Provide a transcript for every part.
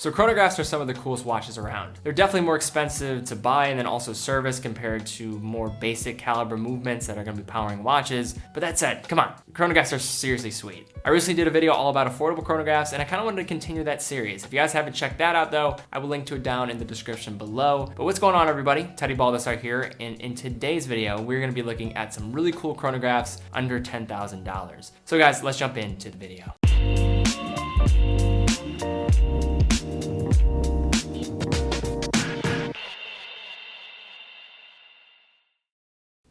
So chronographs are some of the coolest watches around. They're definitely more expensive to buy and then also service compared to more basic caliber movements that are going to be powering watches. But that said, come on, chronographs are seriously sweet. I recently did a video all about affordable chronographs and I kind of wanted to continue that series. If you guys haven't checked that out though, I will link to it down in the description below. But what's going on, everybody? Teddy Baldassarre here, and in today's video, we're going to be looking at some really cool chronographs under $10,000. So guys, let's jump into the video.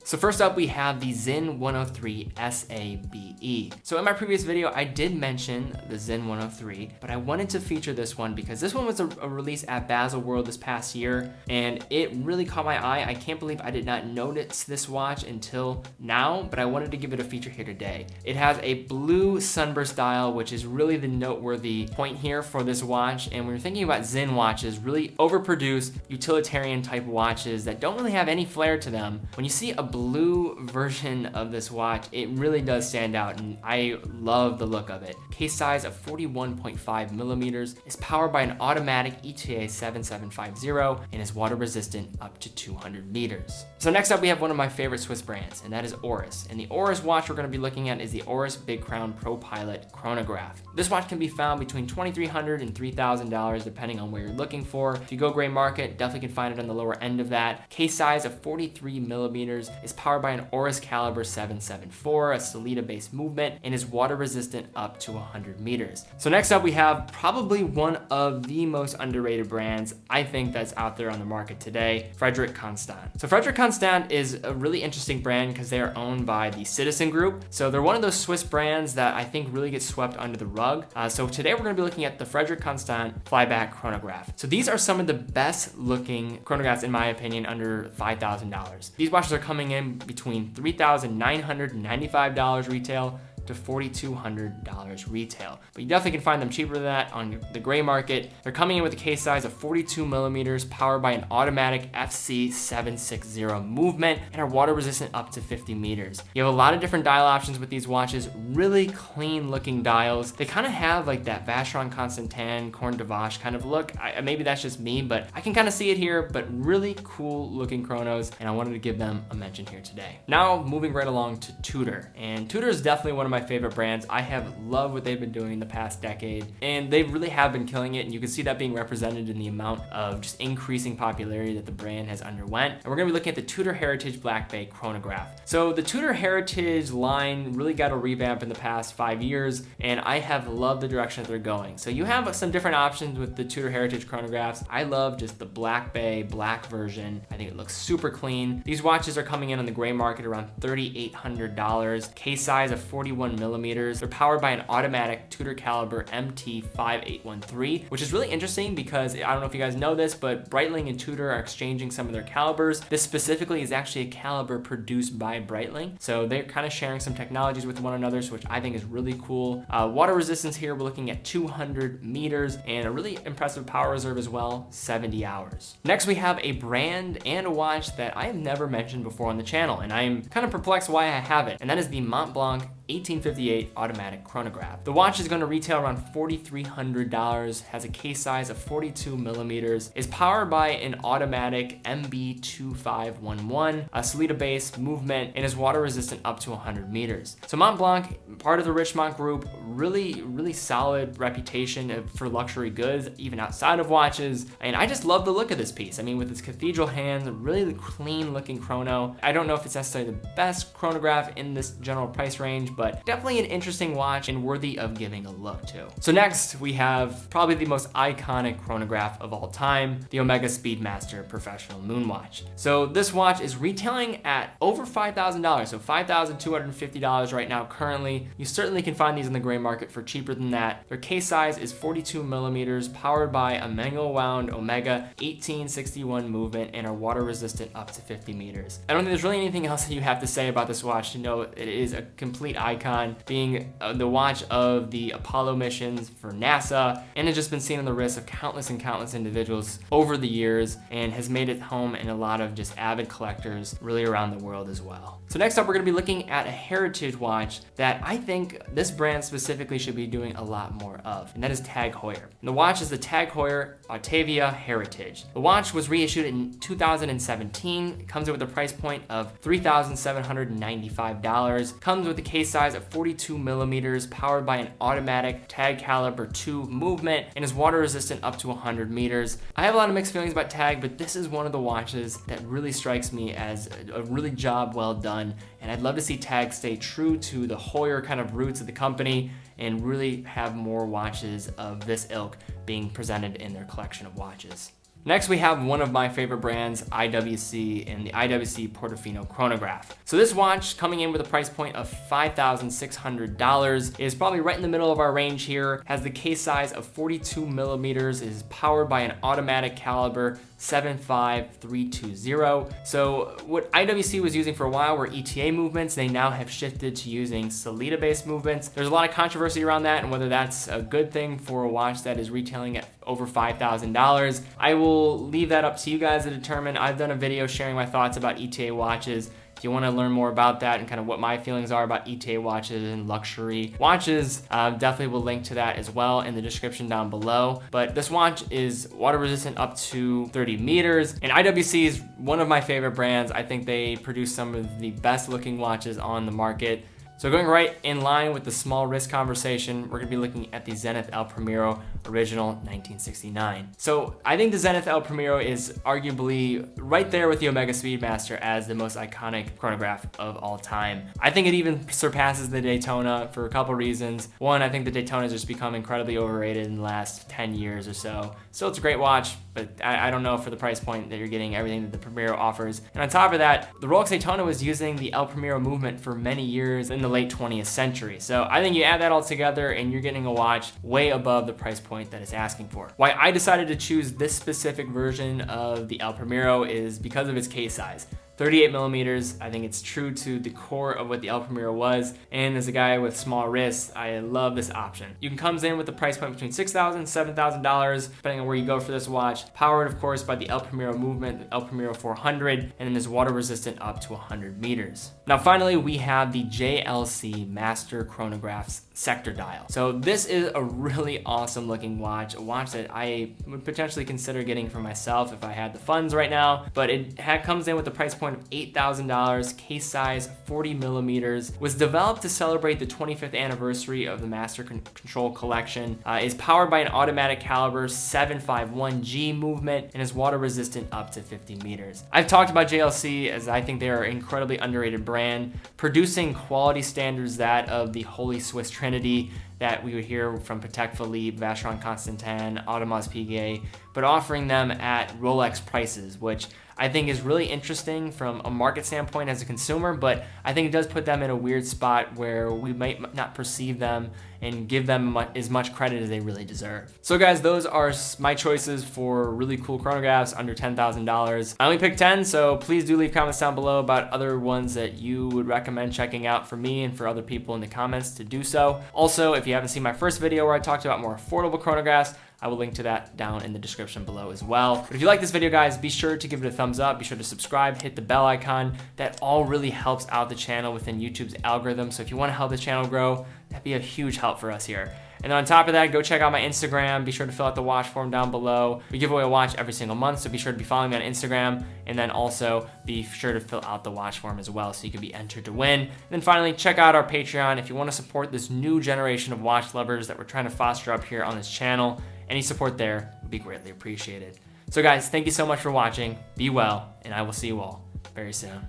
So first up, we have the Zen 103 SABE. So in my previous video, I did mention the Zen 103, but I wanted to feature this one because this one was a release at Baselworld this past year, and it really caught my eye. I can't believe I did not notice this watch until now, but I wanted to give it a feature here today. It has a blue sunburst dial, which is really the noteworthy point here for this watch. And when you're thinking about Zen watches, really overproduced utilitarian type watches that don't really have any flair to them, when you see a blue version of this watch, it really does stand out, and I love the look of it. Case size of 41.5 millimeters, is powered by an automatic ETA 7750, and is water resistant up to 200 meters. So next up, we have one of my favorite Swiss brands, and that is Oris. And the Oris watch we're going to be looking at is the Oris Big Crown ProPilot Chronograph. This watch can be found between $2,300 and $3,000 depending on where you're looking for. If you go gray market, definitely can find it on the lower end of that. Case size of 43 millimeters, is powered by an Oris caliber 774, a Solida based movement, and is water resistant up to 100 meters. So next up, we have probably one of the most underrated brands I think that's out there on the market today, Frederique Constant. So Frederique Constant is a really interesting brand because they are owned by the Citizen Group. So they're one of those Swiss brands that I think really gets swept under the rug. So today we're going to be looking at the Frederique Constant Flyback chronograph. So these are some of the best looking chronographs in my opinion under $5,000. These watches are coming in between $3,995 retail to $4,200 retail. But you definitely can find them cheaper than that on the gray market. They're coming in with a case size of 42 millimeters, powered by an automatic FC760 movement, and are water resistant up to 50 meters. You have a lot of different dial options with these watches, really clean looking dials. They kind of have like that Vacheron Constantin, Corne de Vache kind of look. Maybe that's just me, but I can kind of see it here, but really cool looking chronos, and I wanted to give them a mention here today. Now moving right along to Tudor, and Tudor is definitely one of my favorite brands. I have loved what they've been doing the past decade, and they really have been killing it, and you can see that being represented in the amount of just increasing popularity that the brand has underwent. And we're going to be looking at the Tudor Heritage Blackbay chronograph. So the Tudor Heritage line really got a revamp in the past 5 years, and I have loved the direction that they're going. So you have some different options with the Tudor Heritage chronographs. I love just the Blackbay black version. I think it looks super clean. These watches are coming in on the gray market around $3,800. Case size of 41 millimeters. They're powered by an automatic Tudor caliber MT5813, which is really interesting because I don't know if you guys know this, but Breitling and Tudor are exchanging some of their calibers. This specifically is actually a caliber produced by Breitling. So they're kind of sharing some technologies with one another, which I think is really cool. Water resistance here, we're looking at 200 meters and a really impressive power reserve as well, 70 hours. Next, we have a brand and a watch that I have never mentioned before on the channel, and I am kind of perplexed why I haven't, and that is the Montblanc 1858 automatic chronograph. The watch is going to retail around $4,300, has a case size of 42 millimeters, is powered by an automatic MB2511, a Solida based movement, and is water resistant up to 100 meters. So Montblanc, part of the Richemont group, really solid reputation for luxury goods, even outside of watches. And I just love the look of this piece. I mean, with its cathedral hands, really clean looking chrono. I don't know if it's necessarily the best chronograph in this general price range, but definitely an interesting watch and worthy of giving a look to. So next, we have probably the most iconic chronograph of all time, the Omega Speedmaster Professional Moonwatch. So this watch is retailing at over $5,000, so $5,250 right now currently. You certainly can find these in the gray market for cheaper than that. Their case size is 42 millimeters, powered by a manual wound Omega 1861 movement, and are water resistant up to 50 meters. I don't think there's really anything else that you have to say about this watch to know it is a complete icon, being the watch of the Apollo missions for NASA, and has just been seen on the wrists of countless and countless individuals over the years, and has made it home in a lot of just avid collectors really around the world as well. So next up, we're gonna be looking at a heritage watch that I think this brand specifically should be doing a lot more of, and that is TAG Heuer. And the watch is the TAG Heuer Autavia Heritage. The watch was reissued in 2017. It comes in with a price point of $3,795. Comes with a case size of 42 millimeters, powered by an automatic TAG caliber 2 movement, and is water resistant up to 100 meters. I have a lot of mixed feelings about TAG, but this is one of the watches that really strikes me as a really job well done, and I'd love to see TAG stay true to the Heuer kind of roots of the company and really have more watches of this ilk being presented in their collection of watches. Next, we have one of my favorite brands, IWC, and the IWC Portofino Chronograph. So this watch, coming in with a price point of $5,600, is probably right in the middle of our range here, has the case size of 42 millimeters, is powered by an automatic caliber 75320. So what IWC was using for a while were ETA movements. They now have shifted to using Solita-based movements. There's a lot of controversy around that and whether that's a good thing for a watch that is retailing at over $5,000. I will leave that up to you guys to determine. I've done a video sharing my thoughts about ETA watches. If you want to learn more about that and kind of what my feelings are about ETA watches and luxury watches, definitely will link to that as well in the description down below. But this watch is water resistant up to 30 meters, and IWC is one of my favorite brands. I think they produce some of the best looking watches on the market. So going right in line with the small wrist conversation, we're gonna be looking at the Zenith El Primero original 1969. So I think the Zenith El Primero is arguably right there with the Omega Speedmaster as the most iconic chronograph of all time. I think it even surpasses the Daytona for a couple reasons. One, I think the Daytona has just become incredibly overrated in the last 10 years or so. Still, it's a great watch, but I don't know for the price point that you're getting everything that the Primero offers. And on top of that, the Rolex Daytona was using the El Primero movement for many years in the late 20th century. So I think you add that all together and you're getting a watch way above the price point that it's asking for. Why I decided to choose this specific version of the El Primero is because of its case size. 38 millimeters, I think it's true to the core of what the El Primero was, and as a guy with small wrists, I love this option. You can come in with a price point between $6,000 and $7,000, depending on where you go for this watch. Powered, of course, by the El Primero movement, the El Primero 400, and then is water resistant up to 100 meters. Now finally, we have the JLC Master Chronographs sector dial. So this is a really awesome looking watch, a watch that I would potentially consider getting for myself if I had the funds right now, but it comes in with a price point of $8,000, case size 40 millimeters, was developed to celebrate the 25th anniversary of the Master Control Collection, is powered by an automatic caliber 751G movement, and is water resistant up to 50 meters. I've talked about JLC as I think they are an incredibly underrated brand, producing quality standards that of the Holy Swiss Trinity that we would hear from Patek Philippe, Vacheron Constantin, Audemars Piguet, but offering them at Rolex prices, which I think is really interesting from a market standpoint as a consumer, but I think it does put them in a weird spot where we might not perceive them and give them as much credit as they really deserve. So guys, those are my choices for really cool chronographs under $10,000. I only picked 10, so please do leave comments down below about other ones that you would recommend checking out for me and for other people in the comments to do so. Also, if you haven't seen my first video where I talked about more affordable chronographs, I will link to that down in the description below as well. But if you like this video, guys, be sure to give it a thumbs up. Be sure to subscribe, hit the bell icon. That all really helps out the channel within YouTube's algorithm. So if you want to help the channel grow, that'd be a huge help for us here. And then on top of that, go check out my Instagram. Be sure to fill out the watch form down below. We give away a watch every single month, so be sure to be following me on Instagram. And then also be sure to fill out the watch form as well so you can be entered to win. And then finally, check out our Patreon if you want to support this new generation of watch lovers that we're trying to foster up here on this channel. Any support there would be greatly appreciated. So guys, thank you so much for watching. Be well, and I will see you all very soon.